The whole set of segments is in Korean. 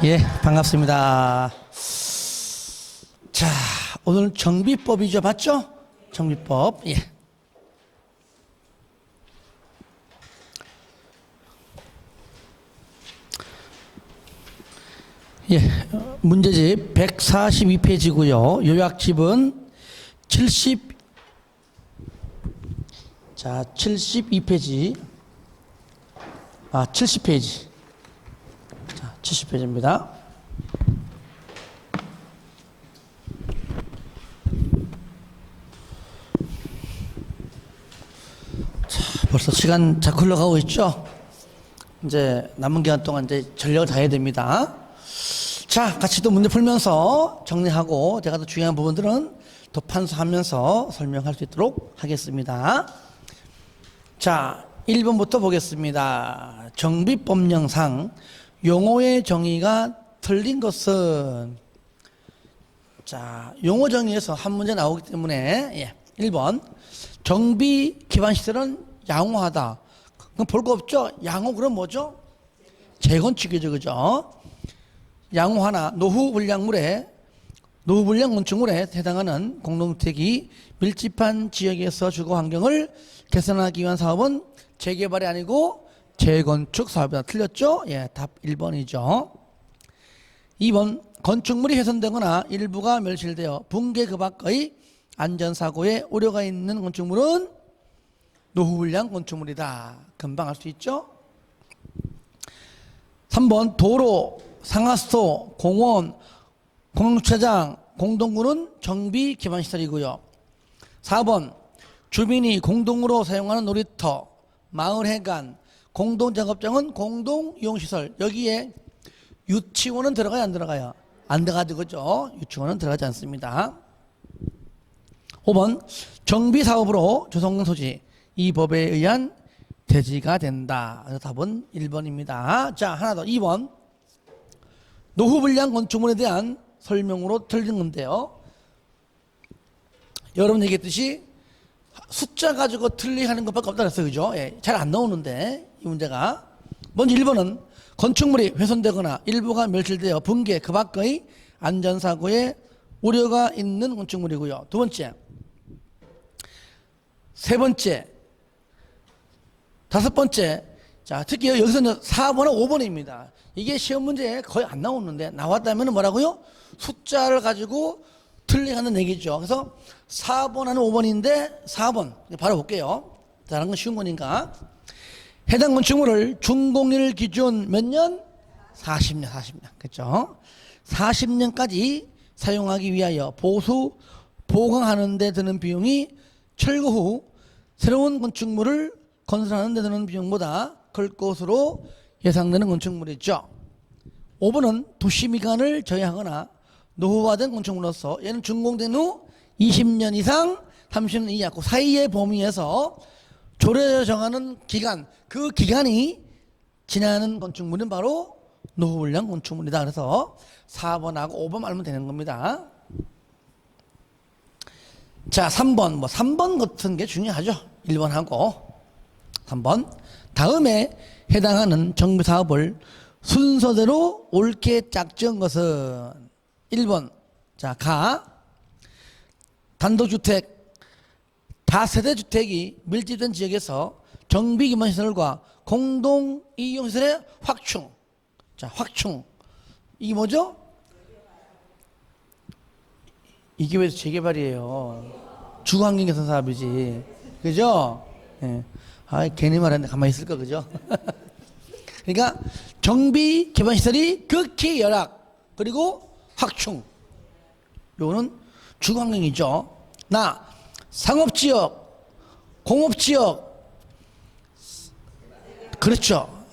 예, 반갑습니다. 자, 오늘 정비법이죠. 맞죠? 정비법. 예. 예, 문제집 142페이지고요. 요약집은 72페이지. 70페이지. 자, 70페이지입니다. 자, 벌써 시간 자꾸 흘러가고 있죠? 이제 남은 기간 동안 이제 전력을 다해야 됩니다. 자, 같이 또 문제 풀면서 정리하고 제가 더 중요한 부분들은 더 판수하면서 설명할 수 있도록 하겠습니다. 자, 1번부터 보겠습니다. 정비법령상 용어의 정의가 틀린 것은, 자, 용어 정의에서 한 문제 나오기 때문에 1번 정비 기반 시설은 양호하다. 그럼 볼 거 없죠? 양호 그럼 뭐죠? 재건축이죠, 그죠? 양호하나 노후 불량 건축물에 해당하는 공동주택이 밀집한 지역에서 주거 환경을 개선하기 위한 사업은 재개발이 아니고 재건축 사업이다. 틀렸죠? 예, 답 1번이죠. 2번 건축물이 훼손되거나 일부가 멸실되어 붕괴 그 밖의 안전사고에 우려가 있는 건축물은 노후불량 건축물이다. 금방 알 수 있죠? 3번 도로, 상하수도, 공원, 공영주차장, 공동구는 정비 기반 시설이고요. 4번 주민이 공동으로 사용하는 놀이터, 마을 해관, 공동작업장은 공동이용시설. 여기에 유치원은 들어가요, 안 들어가요? 안 들어가죠, 그죠? 유치원은 들어가지 않습니다. 5번 정비사업으로 조성된 토지, 이 법에 의한 대지가 된다. 그래서 답은 1번입니다. 자, 하나 더. 2번 노후불량 건축물에 대한 설명으로 틀린 건데요. 여러분 얘기했듯이 숫자 가지고 틀리하는 것밖에 없다 그랬어요, 그죠? 예, 잘 안 나오는데 이 문제가. 먼저 1번은 건축물이 훼손되거나 일부가 멸실되어 붕괴 그 밖의 안전사고에 우려가 있는 건축물이고요. 두 번째, 세 번째, 다섯 번째. 자, 특히 여기서는 4번과 5번입니다. 이게 시험 문제에 거의 안 나오는데 나왔다면 뭐라고요? 숫자를 가지고 틀리하는 얘기죠. 그래서 4번하는 5번인데 4번 바로 볼게요. 다른 건 쉬운 거니까. 해당 건축물을 준공일 기준 몇 년? 40년. 그렇죠? 40년까지 사용하기 위하여 보수 보강하는 데 드는 비용이 철거 후 새로운 건축물을 건설하는 데 드는 비용보다 클 것으로 예상되는 건축물이죠. 5번은 도시미관을 저해하거나 노후화된 건축물로서 얘는 준공된 후 20년 이상 30년 이하 그 사이의 범위에서 조례 정하는 기간, 그 기간이 지나는 건축물은 바로 노후불량 건축물이다. 그래서 4번하고 5번 알면 되는 겁니다. 자, 3번 3번 같은 게 중요하죠. 1번하고 3번 다음에 해당하는 정비사업을 순서대로 옳게 짝지은 것은 1번 자, 단독주택, 다세대주택이 밀집된 지역에서 정비기반시설과 공동이용시설의 확충. 자, 확충. 이게 뭐죠? 이게 왜 재개발이에요? 주거환경 개선 사업이지. 그죠? 예. 아, 괜히 말했는데 가만히 있을 거, 그죠? 그러니까 정비 기반 시설이 극히 열악, 그리고 확충. 요거는 주거환경이죠. 상업지역, 공업지역, 그렇죠.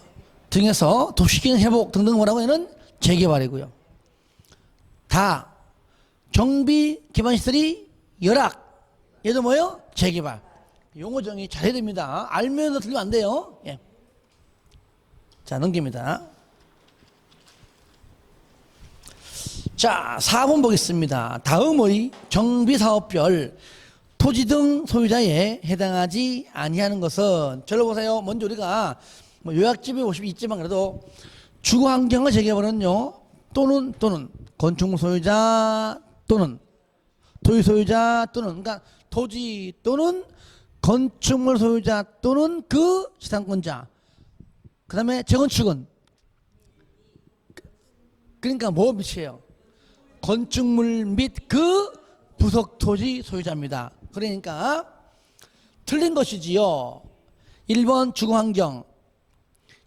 등에서 도시기능 회복 등등 뭐라고 하는 재개발이고요. 다 정비 기반 시설이 열악, 얘도 뭐예요? 재개발. 용어 정의 잘해야 됩니다. 알면서 틀리면 안 돼요. 예. 자, 넘깁니다. 자, 4번 보겠습니다. 다음의 정비사업별 토지 등 소유자에 해당하지 아니하는 것은, 절로 보세요. 먼저 우리가 요약집에 보시면 있지만 그래도 주거환경의 재개발은요 또는 건축물 소유자 또는 토지 소유자 또는 그러니까 토지 또는 건축물 소유자 또는 그 지상권자. 그 다음에 재건축은 그러니까 뭐 밑이에요? 건축물 및 그 부속 토지 소유자입니다. 그러니까 틀린 것이지요. 1번 주거환경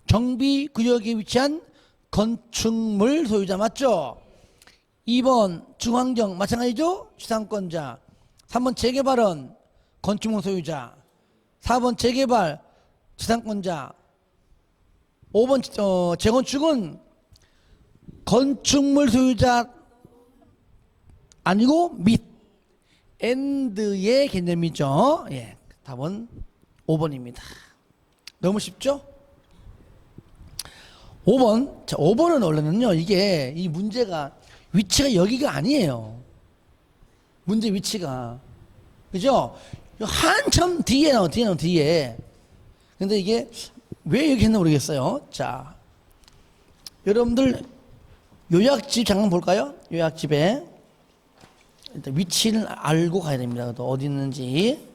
정비구역에 위치한 건축물 소유자 맞죠? 2번 주거환경 마찬가지죠? 지상권자. 3번 재개발은 건축물 소유자. 4번 재개발 지상권자. 5번 재건축은 건축물 소유자 아니고 및 엔드의 개념이죠. 예, 답은 5번입니다. 너무 쉽죠? 5번. 자, 5번은 원래는요, 이게 이 문제가 위치가 여기가 아니에요. 문제 위치가. 그죠? 한참 뒤에 나와, 뒤에. 근데 이게 왜 여기 했나 모르겠어요. 자, 여러분들 요약집 잠깐 볼까요? 요약집에 일단 위치를 알고 가야 됩니다. 또 어디 있는지.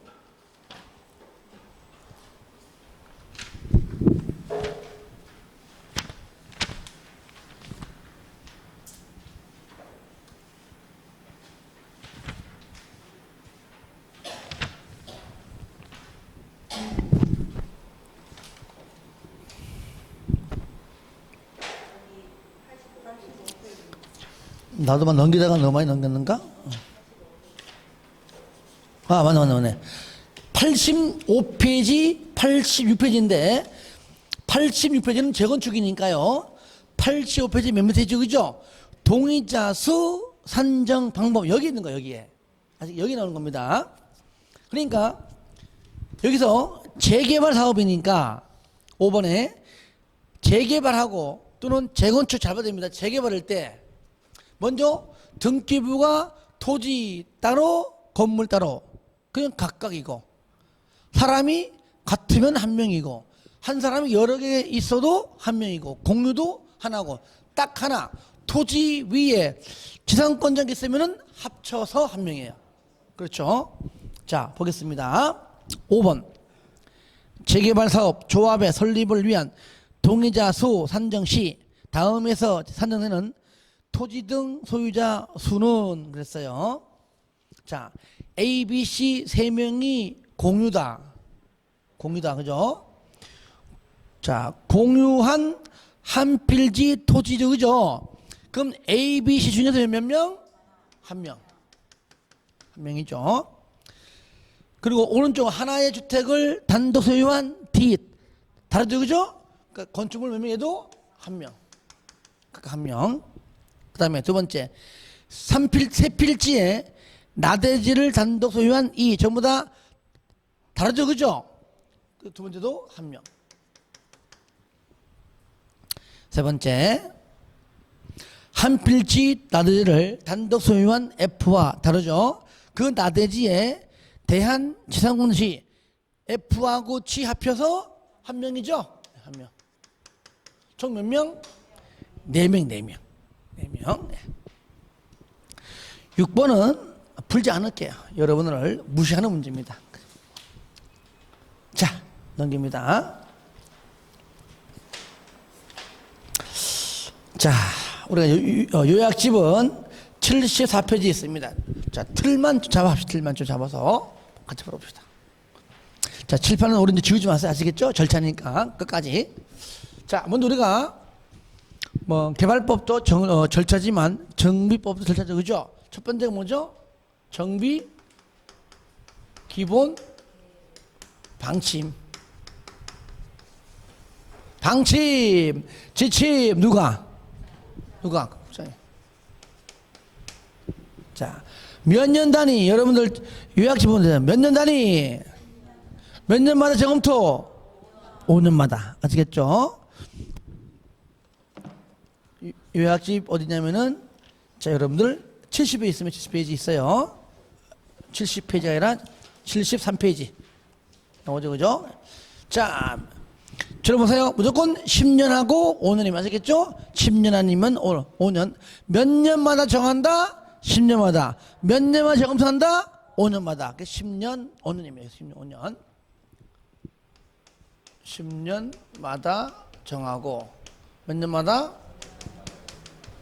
나도 막 넘기다가 너무 많이 넘겼는가? 아, 맞네. 85페이지, 86페이지인데, 86페이지는 재건축이니까요. 85페이지 몇 페이지, 그죠? 동의자 수 산정 방법, 여기 있는 거예요, 여기에. 아직 여기 나오는 겁니다. 그러니까, 여기서 재개발 사업이니까, 5번에 재개발하고 또는 재건축 잘 봐야 됩니다. 재개발할 때, 먼저 등기부가 토지 따로, 건물 따로, 그냥 각각이고, 사람이 같으면 한 명이고, 한 사람이 여러 개 있어도 한 명이고, 공유도 하나고, 딱 하나, 토지 위에 지상권자가 있으면 합쳐서 한 명이에요. 그렇죠? 자, 보겠습니다. 5번. 재개발 사업 조합의 설립을 위한 동의자 수 산정 시 다음에서 산정되는 토지 등 소유자 수는 그랬어요. 자, A, B, C 세 명이 공유다. 그죠? 자, 공유한 한 필지 토지죠, 그죠? 그럼 A, B, C 중에서 몇 명? 한 명. 한 명이죠. 그리고 오른쪽 하나의 주택을 단독 소유한 D. 다르죠, 그죠? 그러니까 건축물 몇 명에도 한 명. 각각 한 명. 그 다음에 두 번째, 세 필지에 나대지를 단독 소유한 이 전부 다 다르죠, 그죠? 두 번째도 한 명. 세 번째, 한 필지 나대지를 단독 소유한 F와 다르죠? 그 나대지에 대한 지상권 시 F하고 G 합쳐서 한 명이죠? 한 명. 총 몇 명? 4명. 4명. 6번은 풀지 않을게요. 여러분을 무시하는 문제입니다. 자, 넘깁니다. 자, 우리가 요약집은 74페이지 있습니다. 자, 틀만 좀 잡아서 같이 풀어봅시다. 자, 칠판은 오른쪽 지우지 마세요. 아시겠죠? 절차니까 끝까지. 자, 먼저 우리가 뭐 개발법도 절차지만 정비법도 절차죠, 그죠? 첫 번째가 뭐죠? 정비 기본 방침 지침 누가 자, 몇 년 단위 여러분들 요약집 보면 돼요. 몇 년 단위 몇 년마다 재검토 5년마다 아시겠죠? 요약집 어디냐면은 자, 여러분들 70페이지 있으면 70페이지 있어요. 70페이지가 아니라 73페이지 나오죠, 그죠? 자, 들어보세요. 무조건 10년하고 5년이 맞겠죠? 10년 아니면 5년. 몇 년마다 정한다? 10년마다. 몇 년마다 재검토한다? 5년마다. 10년, 5년입니다. 10년, 5년. 10년마다 정하고 몇 년마다?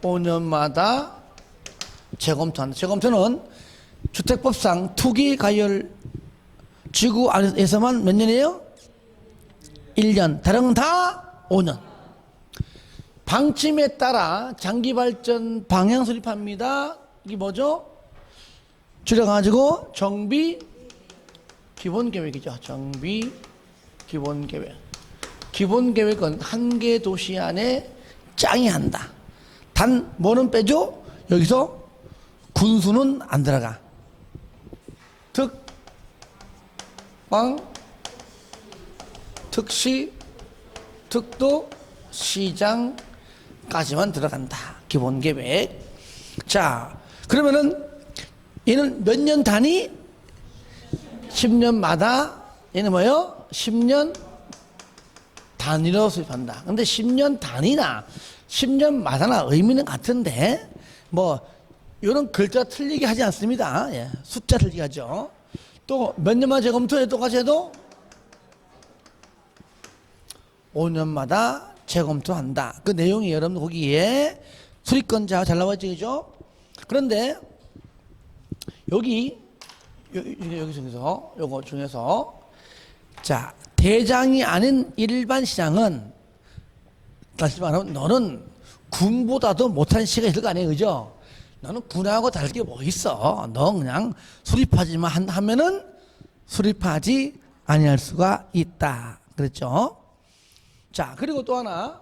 5년마다 재검토한다. 재검토는 주택법상 투기 가열 지구 안에서만 몇 년이에요? 1년. 다른 건 다 5년. 방침에 따라 장기발전 방향 수립합니다. 이게 뭐죠? 줄여가지고 정비 기본계획이죠. 정비 기본계획. 기본계획은 한 개 도시 안에 짱이 한다. 단 뭐는 빼줘? 여기서 군수는 안 들어가. 특광, 특시, 특도, 시장까지만 들어간다. 기본계획. 자, 그러면은 얘는 몇 년 단위? 10년마다. 얘는 뭐예요? 10년 단위로 수립한다. 근데 10년 단위나 10년마다나 의미는 같은데 뭐 이런 글자 틀리게 하지 않습니다. 예, 숫자 틀리게 하죠. 또 몇 년마다 재검토해 똑같이 해도 5년마다 재검토한다. 그 내용이 여러분 거기에 수립권자 잘 나와 있죠. 그런데 여기 중에서 요거 중에서 자, 대장이 아닌 일반 시장은 다시 말하면 너는 군보다도 못한 시가 있을 거 아니에요. 그죠? 너는 군하고 다를 게 뭐 있어. 너 그냥 수립하지만 하면은 수립하지 아니할 수가 있다. 그랬죠? 자, 그리고 또 하나.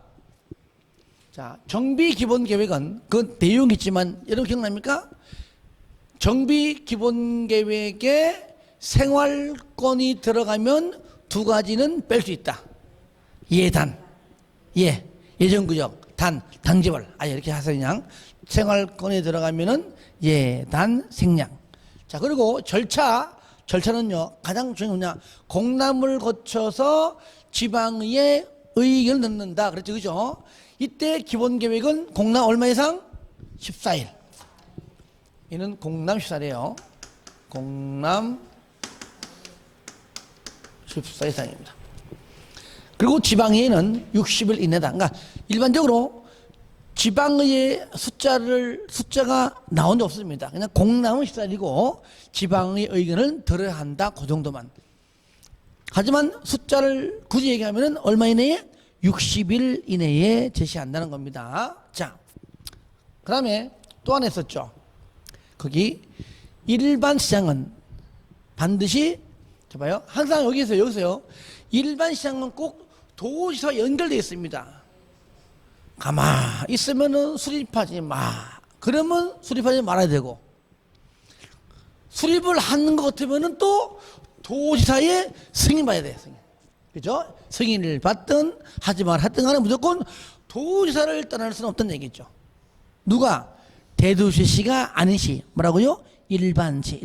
자, 정비 기본 계획은 그 내용이 있지만 여러분 기억납니까? 정비 기본 계획에 생활권이 들어가면 두 가지는 뺄 수 있다. 예단. 예정구역. 단지벌. 이렇게 하세요. 그냥. 생활권에 들어가면은 예단 생략. 자, 그리고 절차는요, 가장 중요한 뭐냐. 공람을 거쳐서 지방의회 의견을 넣는다. 그랬죠. 그죠? 이때 기본 계획은 공람 얼마 이상? 14일. 얘는 공람 14일이에요. 공람 14일 이상입니다. 그리고 지방의회는 60일 이내다. 그러니까 일반적으로 지방의회 숫자가 나온 적 없습니다. 그냥 공람은 14일이고 지방의 의견을 들어야 한다. 그 정도만. 하지만 숫자를 굳이 얘기하면 얼마 이내에? 60일 이내에 제시한다는 겁니다. 자, 그 다음에 또 하나 있었죠. 거기 일반 시장은 반드시 봐요. 항상 여기서요. 일반 시장은 꼭 도시와 연결되어 있습니다. 가만 있으면은 수립하지 마. 그러면 수립하지 말아야 되고, 수립을 하는 것 같으면은 또 도지사의 승인 받아야 돼요. 승인. 그죠? 승인을 받든 하지 말았든 간에 무조건 도지사를 떠날 수는 없다는 얘기죠. 누가? 대도시시가 아닌 시. 뭐라고요? 일반시.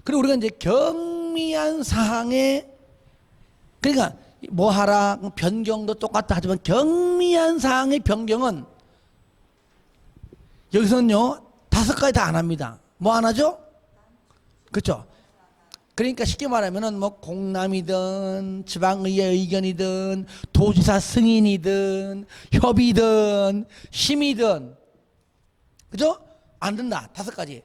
그리고 우리가 이제 경미한 사항에, 그러니까 뭐 하라 변경도 똑같다 하지만 경미한 사항의 변경은 여기서는요 5가지 다 안 합니다. 뭐 안 하죠? 그렇죠? 그러니까 쉽게 말하면은 뭐 공람이든 지방의회 의견이든 도지사 승인이든 협의든 심의든, 그죠? 안 된다. 5가지.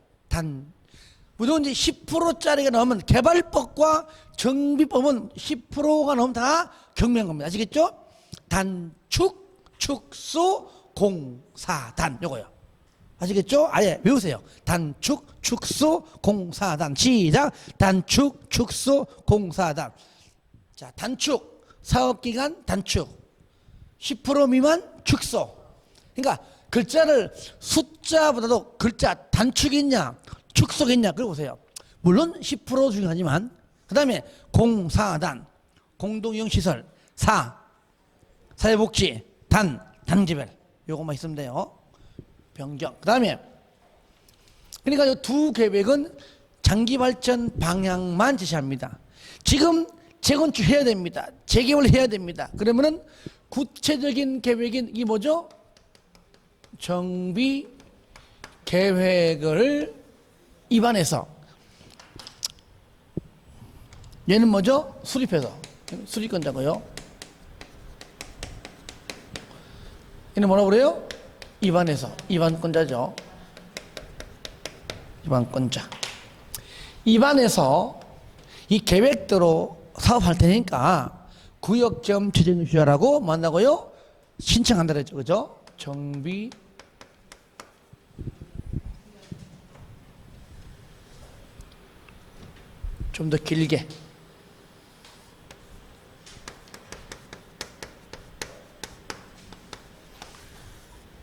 무조건 이제 10%짜리가 나오면 개발법과 정비법은 10%가 넘으면 다 경미한 겁니다. 아시겠죠? 단축, 축소, 공사단. 요거요. 아시겠죠? 아예 외우세요. 단축, 축소, 공사단. 시작. 단축, 축소, 공사단. 자, 단축. 사업기간 단축. 10% 미만 축소. 그러니까 글자를 숫자보다도 글자 단축이냐 축소겠냐 그걸 보세요. 물론 10% 중요하지만 그 다음에 공사단, 공동이용시설, 사회복지, 단지별 요것만 있으면 돼요. 변경. 그 다음에 그러니까 이 두 계획은 장기발전 방향만 제시합니다. 지금 재건축해야 됩니다. 재개발 해야 됩니다. 그러면은 구체적인 계획인 이 뭐죠? 정비 계획을 입안해서 얘는 뭐죠? 수립해서 수립권자고요. 얘는 뭐라고 그래요? 입안해서 입안권자죠. 입안권자. 입안해서 이 계획대로 사업할 테니까 구역점 지정주자라고 뭐 한다고요? 신청한다 그랬죠. 그죠? 정비 좀 더 길게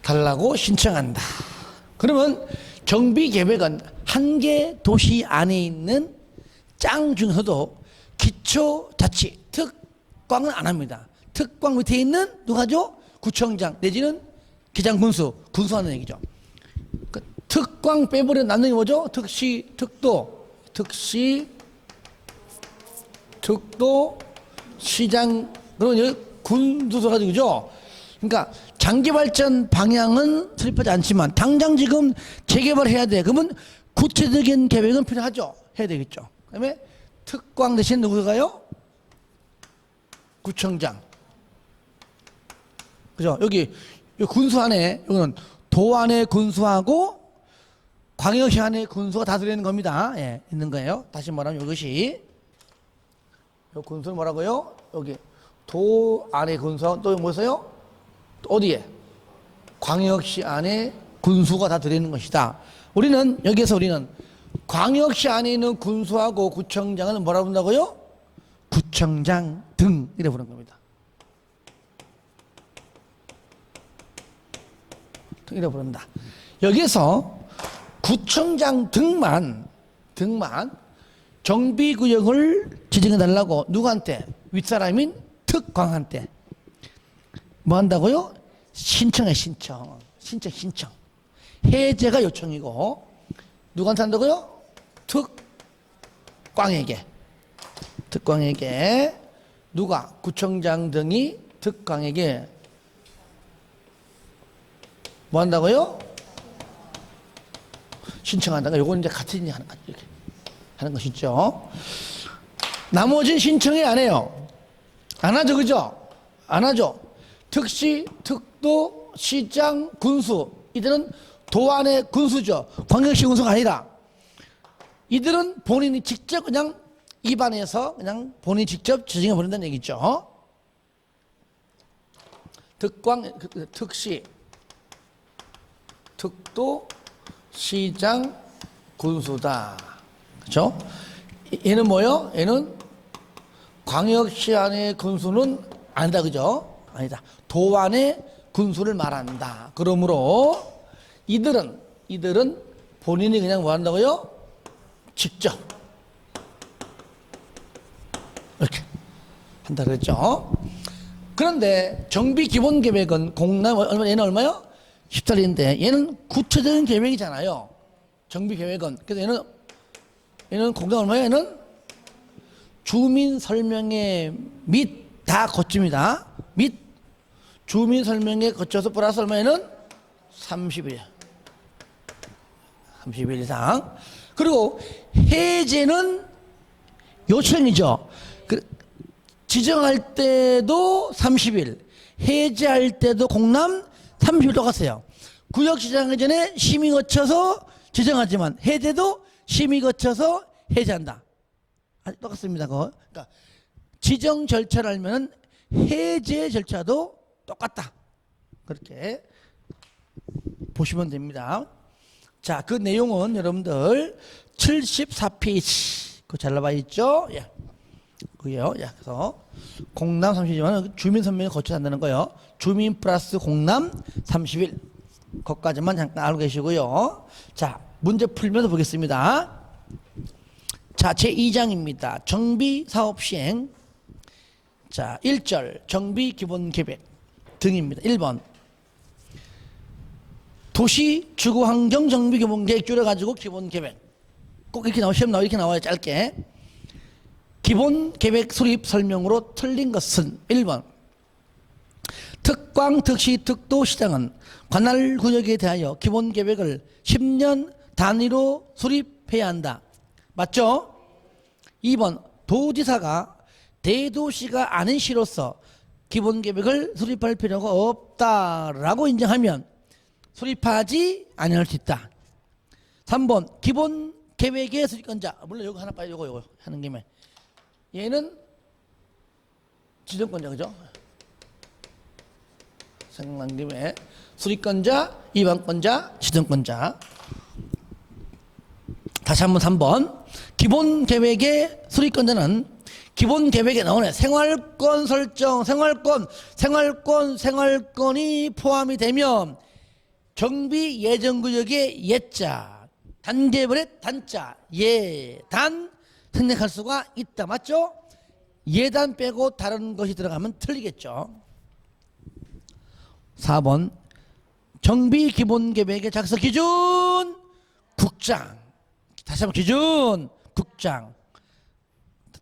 달라고 신청한다. 그러면 정비 계획은 한 개 도시 안에 있는 짱 중에서도 기초자치 특광은 안 합니다. 특광 밑에 있는 누가죠? 구청장 내지는 기장군수, 군수하는 얘기죠. 그 특광 빼버려 남는 게 뭐죠? 특시, 특도, 특시, 특도, 시장, 그리고 군수소 가지고죠. 그러니까 장기발전 방향은 수립하지 않지만 당장 지금 재개발해야 돼. 그러면 구체적인 계획은 필요하죠. 해야 되겠죠. 그다음에 특광 대신 누구가요? 구청장. 그죠? 여기 군수 안에 여기는 도 안에 군수하고 광역시 안에 군수가 다 들어있는 겁니다. 예, 있는 거예요. 다시 말하면 이것이 요 군수는 뭐라고요? 여기 도 안에 군수하고 또 뭐였어요? 어디에? 광역시 안에 군수가 다 들어있는 것이다. 우리는 여기서 우리는 광역시 안에 있는 군수하고 구청장은 뭐라고 부른다고요? 구청장 등 이래 부르는 겁니다. 등 이래 부른다. 여기서 구청장 등만 정비구역을 지정해 달라고 누구한테? 윗사람인 특광한테 뭐 한다고요? 신청해. 신청. 해제가 요청이고 누구한테 한다고요? 특광에게 누가? 구청장 등이 특광에게 뭐 한다고요? 신청한다. 요건 이제 같이 하는 거죠. 이렇게 하는 것이죠. 나머지는 신청이 안 해요. 안 하죠, 그죠? 안 하죠. 특시, 특도, 시장, 군수. 이들은 도안의 군수죠. 광역시 군수가 아니라. 이들은 본인이 직접 그냥 입안해서 그냥 본인이 직접 지정해 버린다는 얘기죠. 특광, 특시, 특도, 시장, 군수다. 그렇죠? 얘는 뭐요? 얘는 광역시 안의 군수는 아니다. 그죠? 아니다. 도안의 군수를 말한다. 그러므로 이들은 본인이 그냥 뭐 한다고요? 직접 이렇게 한다 그랬죠. 그런데 정비 기본 계획은 공람 얘는 얼마요? 10달인데 얘는 구체적인 계획이잖아요. 정비 계획은. 그래서 얘는 공장 얼마예요? 얘는 주민 설명회 및 다 거칩니다. 및 주민 설명회 거쳐서 플러스 얼마에는 30일. 30일 이상. 그리고 해제는 요청이죠. 지정할 때도 30일, 해제할 때도 공람 30일 똑같아요. 구역 지정하기 전에 심의 거쳐서 지정하지만 해제도 심의 거쳐서 해제한다. 똑같습니다. 그거. 그러니까 지정 절차를 알면은 해제 절차도 똑같다. 그렇게 보시면 됩니다. 자, 그 내용은 여러분들 74페이지 그 잘 나와 있죠? 예. 그게요. 예. 그래서 공람 30일만 주민 선명을 거쳐서 한다는 거예요. 주민 플러스 공람 30일. 거기까지만 잠깐 알고 계시고요. 자, 문제 풀면서 보겠습니다. 자, 제2장입니다. 정비 사업 시행. 자, 1절 정비 기본 계획 등입니다. 1번 도시 주거 환경 정비 기본 계획 줄여가지고 기본 계획. 꼭 이렇게 나와, 시험 나와, 이렇게 나와요. 짧게. 기본 계획 수립 설명으로 틀린 것은 1번 특광, 특시, 특도 시장은 관할 구역에 대하여 기본 계획을 10년 단위로 수립해야 한다. 맞죠? 2번 도지사가 대도시가 아닌 시로서 기본 계획을 수립할 필요가 없다라고 인정하면 수립하지 아니할 수 있다. 3번 기본 계획의 수립권자, 물론 요거 하나 빨리 요거 하는 김에 얘는 지정권자, 그죠? 생각난 김에 수립권자, 이반권자, 지정권자. 다시 한번 3번 기본 계획의 수립권자는 기본 계획에 나오는 생활권 설정, 생활권이 포함이 되면 정비 예정구역의 예자, 단계별의 단자, 예단 생략할 수가 있다. 맞죠? 예단 빼고 다른 것이 들어가면 틀리겠죠. 4번 정비 기본 계획의 작성 기준 국장. 다시 한번 기준 국장.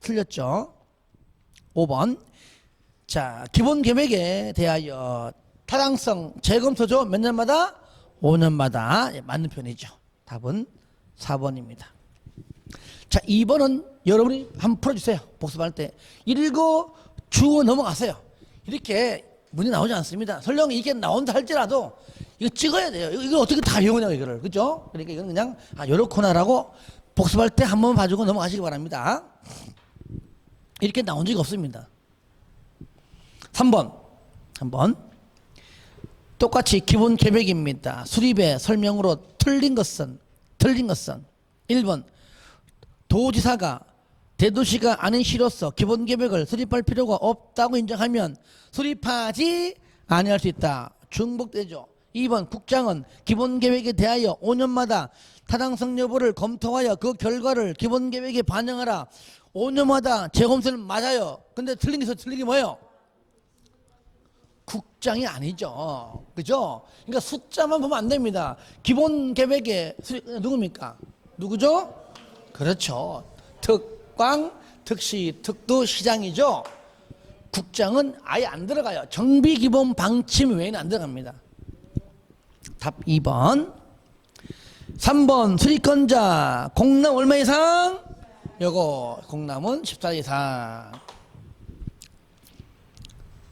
틀렸죠. 5번 자 기본 계획에 대하여 타당성 재검토죠. 몇 년마다? 5년마다. 예, 맞는 편이죠. 답은 4번입니다. 자 2번은 여러분이 한번 풀어주세요. 복습할 때 읽어 주고 넘어가세요. 이렇게 문제 나오지 않습니다. 설령 이게 나온다 할지라도 이거 찍어야 돼요. 이거 어떻게 다 외우냐고 이거를. 그죠? 그러니까 이건 그냥 요렇구나라고 복습할 때 한번 봐주고 넘어가시기 바랍니다. 이렇게 나온 적이 없습니다. 3번 똑같이 기본 계획입니다. 수립의 설명으로 틀린 것은 1번 도지사가 대도시가 아닌 시로서 기본 계획을 수립할 필요가 없다고 인정하면 수립하지 아니할 수 있다. 중복되죠. 2번 국장은 기본 계획에 대하여 5년마다 타당성 여부를 검토하여 그 결과를 기본 계획에 반영하라. 5년마다 재검토는 맞아요. 근데 틀린 게 뭐예요? 국장이 아니죠. 그죠? 그러니까 숫자만 보면 안 됩니다. 기본 계획에 누굽니까? 누구죠? 그렇죠. 특광, 특시, 특도 시장이죠. 국장은 아예 안 들어가요. 정비 기본 방침 외에는 안 들어갑니다. 답 2번. 3번 수리권자 공남 얼마 이상? 요거 공남은 14 이상.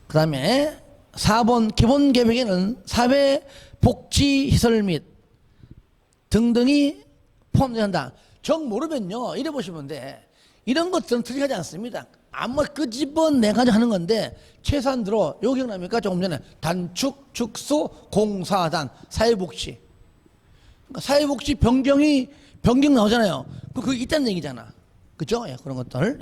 그 다음에 4번 기본 계획에는 사회 복지 시설 및 등등이 포함된다. 정 모르면요 이래 보시면 돼. 이런 것들은 틀리지 않습니다. 아마 끄집어내가지고 하는 건데 최소한 들어 요 기억납니까? 조금 전에 단축, 축소, 공사단, 사회복지. 그러니까 사회복지 변경 나오잖아요. 그게 있다는 얘기잖아. 그죠? 예, 그런 것들.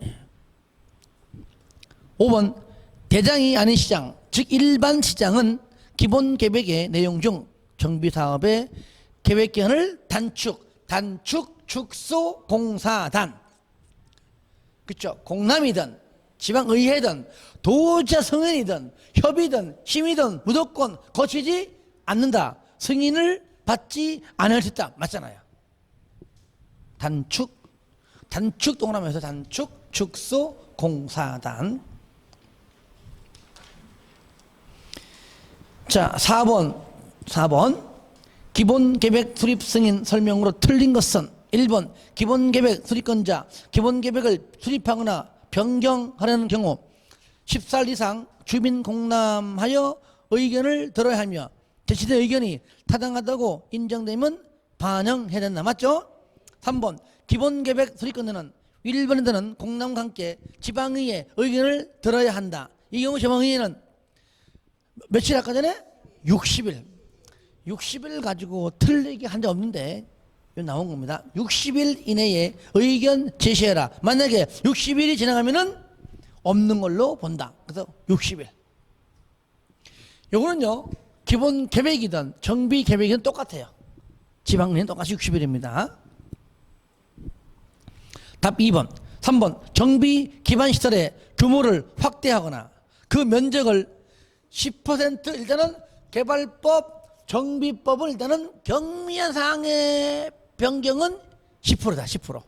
5번 대장이 아닌 시장, 즉 일반 시장은 기본 계획의 내용 중 정비사업의 계획기간을 단축, 축소, 공사단. 그렇죠? 공남이든 지방의회든 도지사 성인이든 협의든 심의든 무조건 거치지 않는다. 승인을 받지 않을 수 있다. 맞잖아요. 단축 동그라미에서 단축, 축소, 공사단. 자, 4번 기본 계획 수립 승인 설명으로 틀린 것은 1번 기본 계획 수립권자 기본 계획을 수립하거나 변경하려는 경우 10살 이상 주민 공람하여 의견을 들어야 하며 제시된 의견이 타당하다고 인정되면 반영해야 된다. 맞죠? 3번 기본 계획 수립권자는 일본에서는 공람과 함께 지방의회 의견을 들어야 한다. 이 경우 지방의회는 며칠 아까 전에 60일 가지고 틀리게 한 적 없는데 나온 겁니다. 60일 이내에 의견 제시해라. 만약에 60일이 지나가면은 없는 걸로 본다. 그래서 60일. 요거는요 기본 계획이든 정비 계획이든 똑같아요. 지방의회는 똑같이 60일입니다. 답 2번. 3번 정비 기반 시설의 규모를 확대하거나 그 면적을 10% 일단은 개발법 정비법을 일단은 경미한 사항의 변경은 10%다. 10%.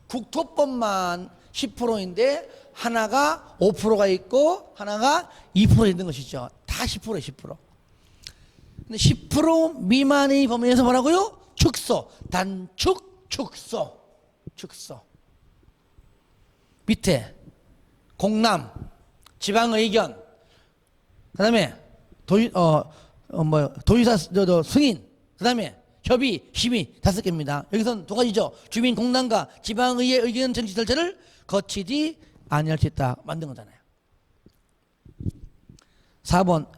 국토법만 10%인데 하나가 5%가 있고 하나가 2% 있는 것이죠. 다 10%예요. 10%. 근데 10% 미만의 범위에서 뭐라고요? 축소, 단축, 축소, 축소. 밑에 공람, 지방의견, 그다음에 도지사 승인, 그다음에 협의, 심의 5개입니다. 여기서는 2가지죠. 주민 공람과 지방의회 의견 정치 절차를 거치지 아니할 수 있다 만든 거잖아요. 4번.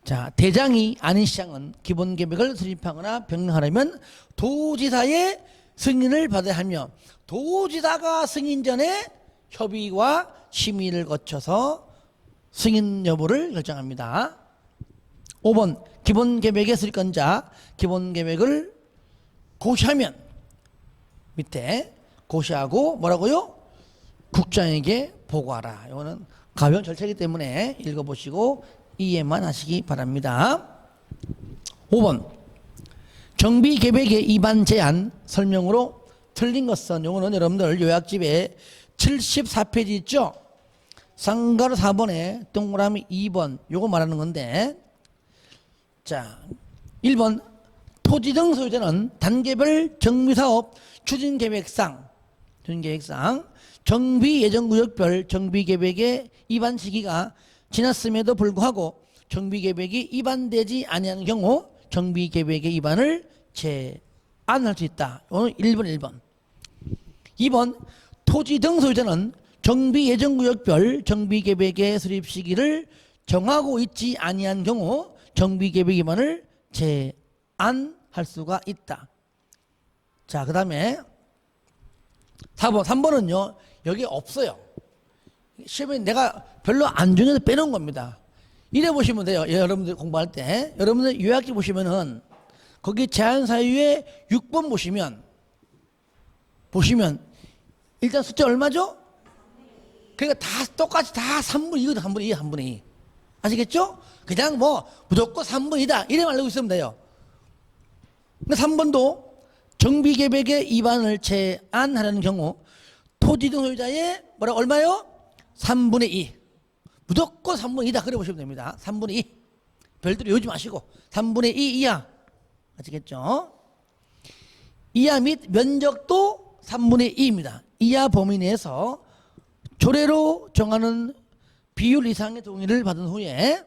자, 대장이 아닌 시장은 기본 계획을 수립하거나 변경하려면 도지사의 승인을 받아야 하며 도지사가 승인 전에 협의와 심의를 거쳐서 승인 여부를 결정합니다. 5번. 기본 계획의 수립권자 기본 계획을 고시하면 밑에 고시하고 뭐라고요? 국장에게 보고하라. 이거는 가벼운 절차이기 때문에 읽어보시고 이해만 하시기 바랍니다. 5번. 정비 계획의 위반 제한 설명으로 틀린 것은 요거는 여러분들 요약집에 74페이지 있죠? 상가로 4번에 동그라미 2번 요거 말하는 건데, 자 1번 토지 등 소유자는 단계별 정비사업 추진계획상 정비예정구역별 정비계획의 위반 시기가 지났음에도 불구하고 정비계획이 위반되지 아니하는 경우 정비계획의 위반을 제한할 수 있다. 오늘 1번. 2번 토지 등 소유자는 정비예정구역별 정비계획의 수립 시기를 정하고 있지 아니한 경우 정비계획 위반을 제한할 수가 있다. 자, 그 다음에 3번은요 여기 없어요. 시험에 내가 별로 안 중요해서 빼놓은 겁니다. 이래 보시면 돼요. 여러분들 공부할 때 여러분들 요약지 보시면은 거기 제한사유에 6번 보시면 일단 숫자 얼마죠? 그러니까 다 똑같이 다 3분의 2거든. 3분의 2, 3분의 2. 아시겠죠? 그냥 뭐 무조건 3분의 2다 이래 말하고 있으면 돼요. 근데 3번도 정비계획의 위반을 제한하려는 경우 토지 등 소유자의 얼마요? 3분의 2. 무조건 3분의 2다 그래 보시면 됩니다. 3분의 2. 별대로 외우지 마시고 3분의 2 이하. 아시겠죠? 이하 및 면적도 3분의 2입니다. 이하 범위 내에서 조례로 정하는 비율 이상의 동의를 받은 후에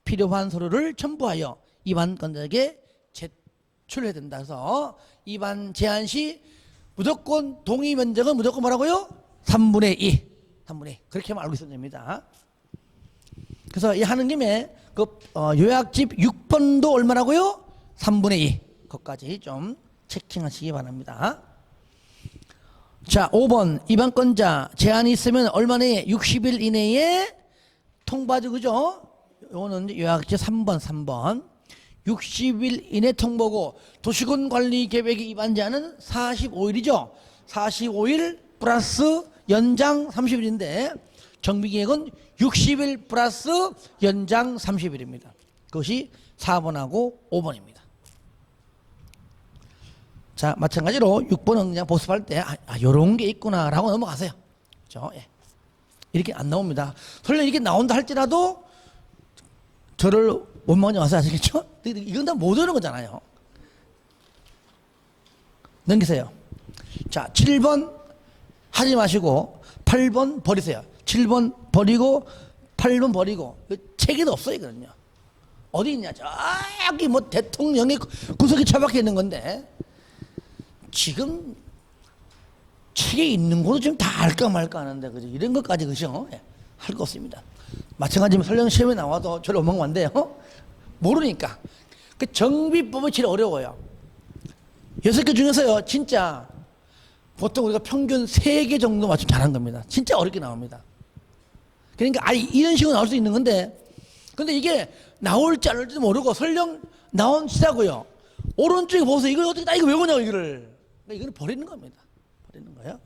필요한 서류를 첨부하여 위반건자에게 제출해야 된다. 그래서 위반 제한 시 무조건 동의 면적은 무조건 뭐라고요? 3분의 2. 3분의 2. 그렇게만 알고 있어야 됩니다. 그래서 이 하는 김에 그 요약집 6번도 얼마라고요? 3분의 2. 그것까지 좀 체킹하시기 바랍니다. 자, 5번 위반건자 제한이 있으면 얼마 내에 60일 이내에 통보하죠. 그죠? 요거는 요약집 3번 60일 이내 통보고 도시군 관리 계획의 위반 제한은 45일이죠. 45일 플러스 연장 30일인데 정비계획은 60일 플러스 연장 30일입니다. 그것이 4번하고 5번입니다. 자, 마찬가지로 6번은 그냥 복습할 때 요런 게 있구나 라고 넘어가세요. 그렇죠? 예. 이렇게 안 나옵니다. 설령 이렇게 나온다 할지라도 저를 원망하지 마세요. 아시겠죠? 이건 다 못 오는 거잖아요. 넘기세요. 자, 7번 하지 마시고 8번 버리세요. 7번 버리고 8번 버리고. 책에도 없어요. 이거는요. 어디 있냐? 저기 뭐 대통령의 구석에 처박혀 있는 건데 지금 책에 있는 것도 지금 다 알까 말까 하는데 그죠? 이런 것까지 그죠? 예, 할 거 없습니다. 마찬가지로 설령 시험에 나와도 저를 원망한대요. 모르니까. 그 정비법이 제일 어려워요. 6개 중에서요 진짜 보통 우리가 평균 3개 정도 맞추면 잘한 겁니다. 진짜 어렵게 나옵니다. 그러니까 이런 식으로 나올 수 있는 건데 근데 이게 나올지 안 나올지도 모르고 설령 나온시다고요. 오른쪽에 보세요. 이걸 어떻게 나 이거 왜 보냐고 이거를. 그러니까 이거는 버리는 겁니다. 버리는 거예요.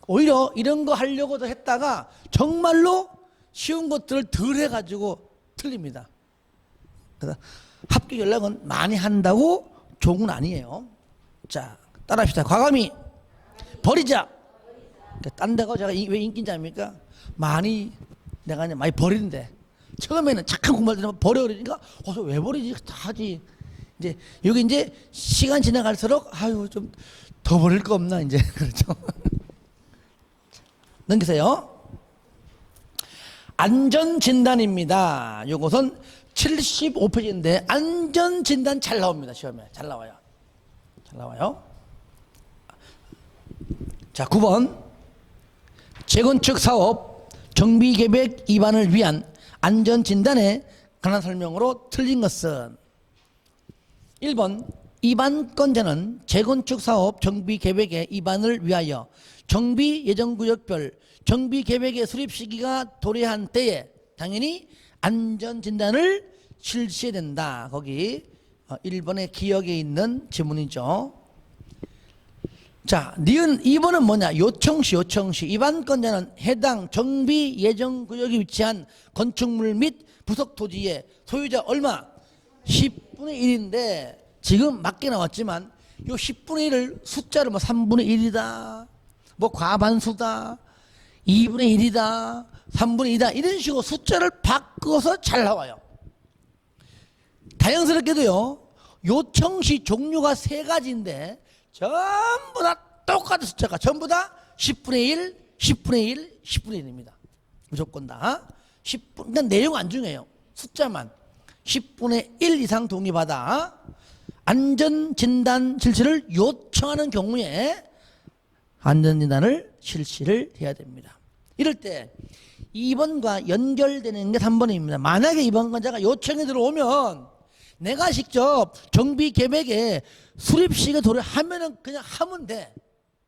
오히려 이런 거 하려고도 했다가 정말로 쉬운 것들을 덜 해가지고 틀립니다. 그래서 합격 연락은 많이 한다고 좋은 건 아니에요. 자, 따라합시다. 과감히 버리자. 딴 데가 제가 왜 인기인지 압니까? 내가 이제 많이 버리는데, 처음에는 착한 공부할 때는 버려 그러니까, 왜 버리지? 다 하지. 이제, 여기 이제 시간 지나갈수록, 좀 더 버릴 거 없나, 이제. 그렇죠. 넘기세요. 안전진단입니다. 요것은 75페이지인데, 안전진단 잘 나옵니다. 시험에. 잘 나와요. 잘 나와요. 자, 9번. 재건축 사업 정비 계획 위반을 위한 안전진단에 관한 설명으로 틀린 것은 1번 위반건자는 재건축 사업 정비 계획의 위반을 위하여 정비 예정구역별 정비 계획의 수립 시기가 도래한 때에 당연히 안전진단을 실시해야 된다. 거기 1번의 기억에 있는 지문이죠. 자, 니은 2번은 뭐냐? 요청시. 위반건자는 해당 정비 예정구역에 위치한 건축물 및 부속 토지의 소유자 얼마? 10분의 1인데 지금 맞게 나왔지만 요 10분의 1을 숫자를 3분의 1이다, 과반수다, 2분의 1이다, 3분의 2다 이런 식으로 숫자를 바꿔서 잘 나와요. 다행스럽게도요, 요청시 종류가 3가지인데 전부 다 똑같은 숫자가 전부 다 10분의 1, 10분의 1, 10분의 1입니다. 무조건 다 10분. 그러니까 내용 안 중요해요. 숫자만 10분의 1 이상 동의받아 안전진단 실시를 요청하는 경우에 안전진단을 실시를 해야 됩니다. 이럴 때 2번과 연결되는 게 3번입니다. 만약에 2번 건자가 요청이 들어오면 내가 직접 정비 계획에 수립식에 도래하면은 그냥 하면 돼.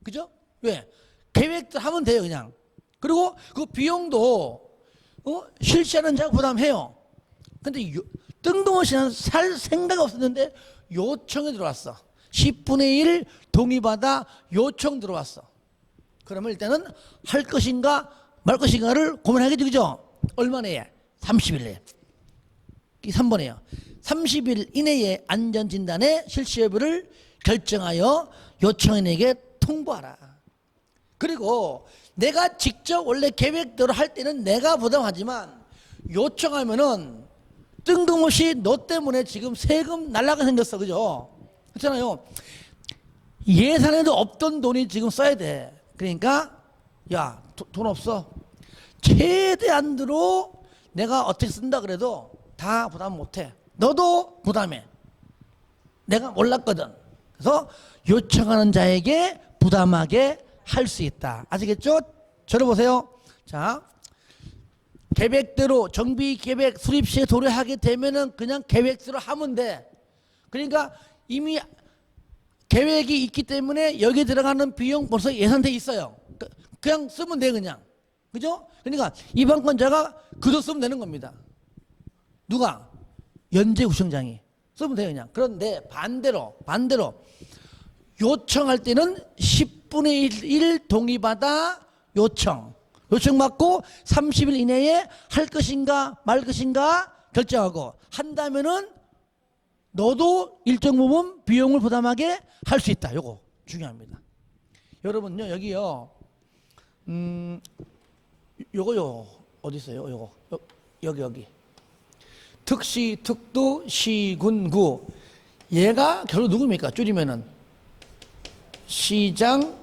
그죠? 왜? 계획도 하면 돼요, 그냥. 그리고 그 비용도 실시하는 자가 부담해요. 근데 뜬금없이 살 생각이 없었는데 요청이 들어왔어. 10분의 1 동의받아 요청 들어왔어. 그러면 일단은 할 것인가 말 것인가를 고민하겠죠, 그죠? 얼마 내에? 30일 내에. 이 3번이에요. 30일 이내에 안전진단의 실시 여부를 결정하여 요청인에게 통보하라. 그리고 내가 직접 원래 계획대로 할 때는 내가 부담하지만 요청하면은 뜬금없이 너 때문에 지금 세금 날라가 생겼어, 그죠? 그렇잖아요. 예산에도 없던 돈이 지금 써야 돼. 그러니까 야, 돈 없어. 최대한으로 내가 어떻게 쓴다 그래도 다 부담 못해. 너도 부담해. 내가 몰랐거든. 그래서 요청하는 자에게 부담하게 할 수 있다. 아시겠죠? 들어보세요. 자, 계획대로 정비 계획 수립 시에 도래하게 되면은 그냥 계획대로 하면 돼. 그러니까 이미 계획이 있기 때문에 여기 들어가는 비용 벌써 예산돼 있어요. 그냥 쓰면 돼, 그냥. 그죠? 그러니까 이방권자가 그도 쓰면 되는 겁니다. 누가? 연재구청장이 쓰면 돼요, 그냥. 그런데 반대로 요청할 때는 10분의 1 동의받아 요청받고 30일 이내에 할 것인가 말 것인가 결정하고 한다면은 너도 일정 부분 비용을 부담하게 할 수 있다. 요거 중요합니다. 여러분요, 여기요, 요거요, 어디 있어요? 요거 여기 특시, 특도, 시, 군, 구. 얘가 결국 누굽니까? 줄이면은 시장,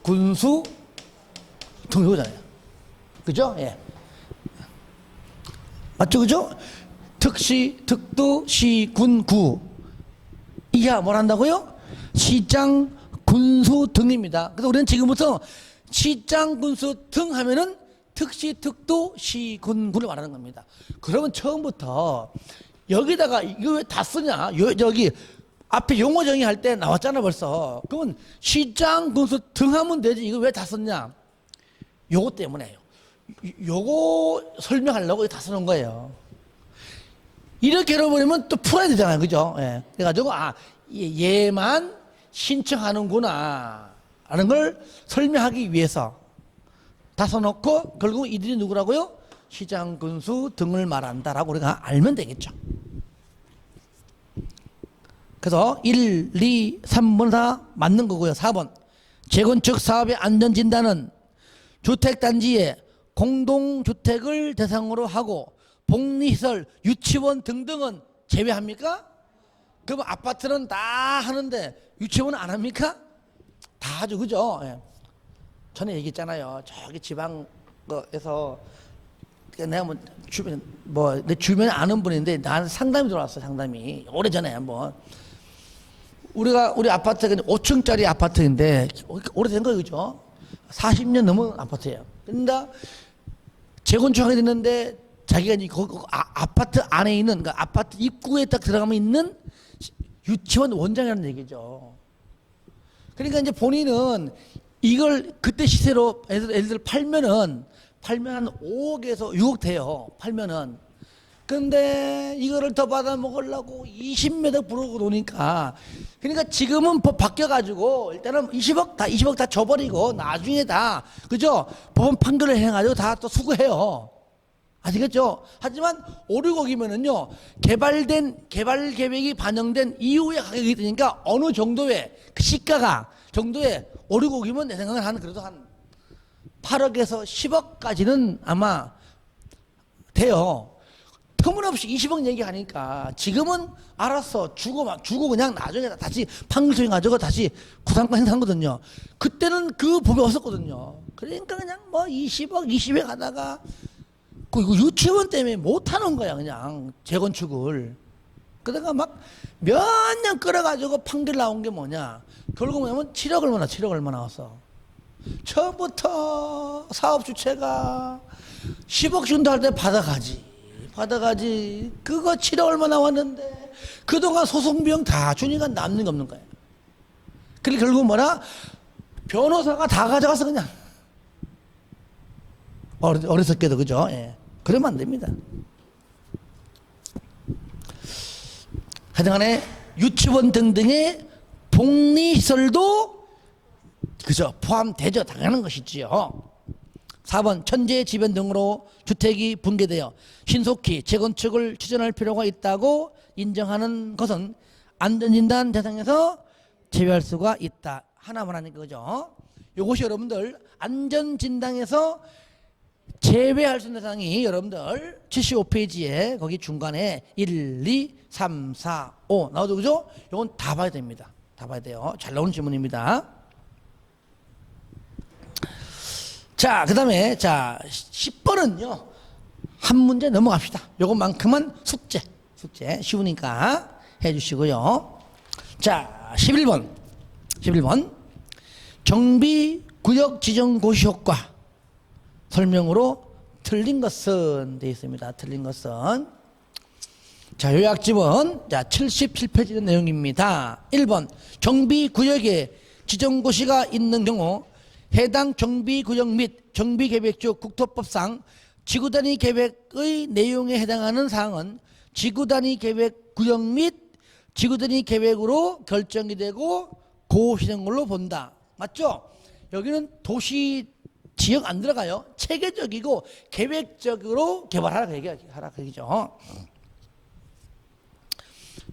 군수, 등 이거잖아요. 그죠? 예. 맞죠? 그죠? 특시, 특도, 시, 군, 구. 이하 뭘 한다고요? 시장, 군수, 등입니다. 그래서 우리는 지금부터 시장, 군수, 등 하면은 특시, 특도, 시, 군, 구를 말하는 겁니다. 그러면 처음부터 여기다가 이거 왜 다 쓰냐? 여기 앞에 용어 정의할 때 나왔잖아 벌써. 그러면 시장, 군수, 등 하면 되지. 이거 왜 다 썼냐? 요거 때문에요. 요거 설명하려고 다 쓰는 거예요. 이렇게 해버리면 또 풀어야 되잖아요. 그죠? 예. 그래가지고, 얘만 신청하는구나. 라는 걸 설명하기 위해서 다 써놓고, 결국 이들이 누구라고요? 시장, 군수 등을 말한다라고 우리가 알면 되겠죠. 그래서 1, 2, 3번 다 맞는 거고요. 4번. 재건축 사업의 안전진단은 주택단지에 공동주택을 대상으로 하고 복리시설, 유치원 등등은 제외합니까? 그럼 아파트는 다 하는데 유치원은 안 합니까? 다 하죠, 그죠? 예. 전에 얘기했잖아요. 저기 지방에서 내가 내 주변에 아는 분인데 나한테 상담이 들어왔어. 상담이 오래전에 한번 우리 아파트가 5층짜리 아파트인데 오래된 거 그죠? 40년 넘은 아파트예요. 그러니까 재건축하게 됐는데 자기가 이제 아파트 안에 있는, 그러니까 아파트 입구에 딱 들어가면 있는 유치원 원장이라는 얘기죠. 그러니까 이제 본인은 이걸 그때 시세로 애들 팔면 한 5억에서 6억 돼요. 팔면은. 근데 이거를 더 받아 먹으려고 20m 부르고 노니까, 그러니까 지금은 법 바뀌어가지고 일단은 20억 다 줘버리고 나중에 다, 그죠? 법원 판결을 해가지고 다 또 수구해요. 아시겠죠? 하지만 5, 6억이면은요, 개발 계획이 반영된 이후에 가격이 되니까 어느 정도의 그 시가가 정도의 5, 6억이면 내 생각은 그래도 한 8억에서 10억까지는 아마 돼요. 터무니없이 20억 얘기하니까 지금은 알았어 주고 그냥 나중에 다시 판결소에 가지고 다시 구상권 행사하거든요. 그때는 그 법이 없었거든요. 그러니까 그냥 뭐 20억 20억 하다가 그 유치원 때문에 못하는 거야. 그냥 재건축을. 그러다가 막 몇 년 끌어가지고 판결 나온 게 뭐냐, 결국 뭐냐면 7억 얼마 나왔어. 처음부터 사업 주체가 10억 준다 할 때 받아가지. 그거 7억 얼마 나왔는데 그동안 소송 비용 다 주니까 남는 게 없는 거야. 그리고 결국 뭐라, 변호사가 다 가져가서 그냥. 어리석게도, 그죠? 예. 그러면 안 됩니다. 하여튼간에 유치원 등등의 복리시설도, 그죠? 포함되죠. 당연한 것이지요. 4번 천재지변 등으로 주택이 붕괴되어 신속히 재건축을 추진할 필요가 있다고 인정하는 것은 안전진단 대상에서 제외할 수가 있다. 하나만 하니까, 그죠? 이것이 여러분들 안전진단에서 제외할 수 있는 대상이 여러분들 75페이지에 거기 중간에 1, 2, 3, 4, 5 나오죠, 그죠? 이건 다 봐야 됩니다. 다 봐야 돼요. 잘 나오는 질문입니다. 자, 그 다음에 10번은요 한 문제 넘어갑시다. 요것만큼은 숙제 쉬우니까 해주시고요. 자, 11번 정비구역 지정 고시 효과 설명으로 틀린 것은 되어 있습니다. 틀린 것은, 자, 요약집은 77페이지 내용입니다. 1번 정비구역에 지정고시가 있는 경우 해당 정비구역 및 정비계획주 국토법상 지구단위 계획의 내용에 해당하는 사항은 지구단위 계획 구역 및 지구단위 계획으로 결정이 되고 고시된 걸로 본다. 맞죠? 여기는 도시 지역 안 들어가요. 체계적이고 계획적으로 개발하라 그 얘기죠.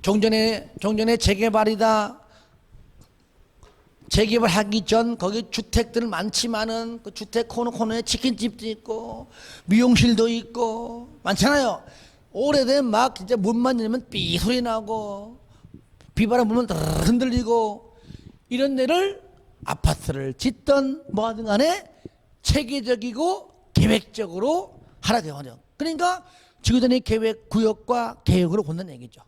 종전에 재개발이다. 재개발하기 전 거기 주택들 많지만은 그 주택 코너에 치킨집도 있고 미용실도 있고 많잖아요. 오래된 막 진짜 문만 열면 삐 소리 나고 비바람 불면 흔들리고 이런 데를 아파트를 짓던 뭐 하든 간에 체계적이고 계획적으로 하라 되거든요. 그러니까 지구단위 계획 구역과 계획으로 본다는 얘기죠.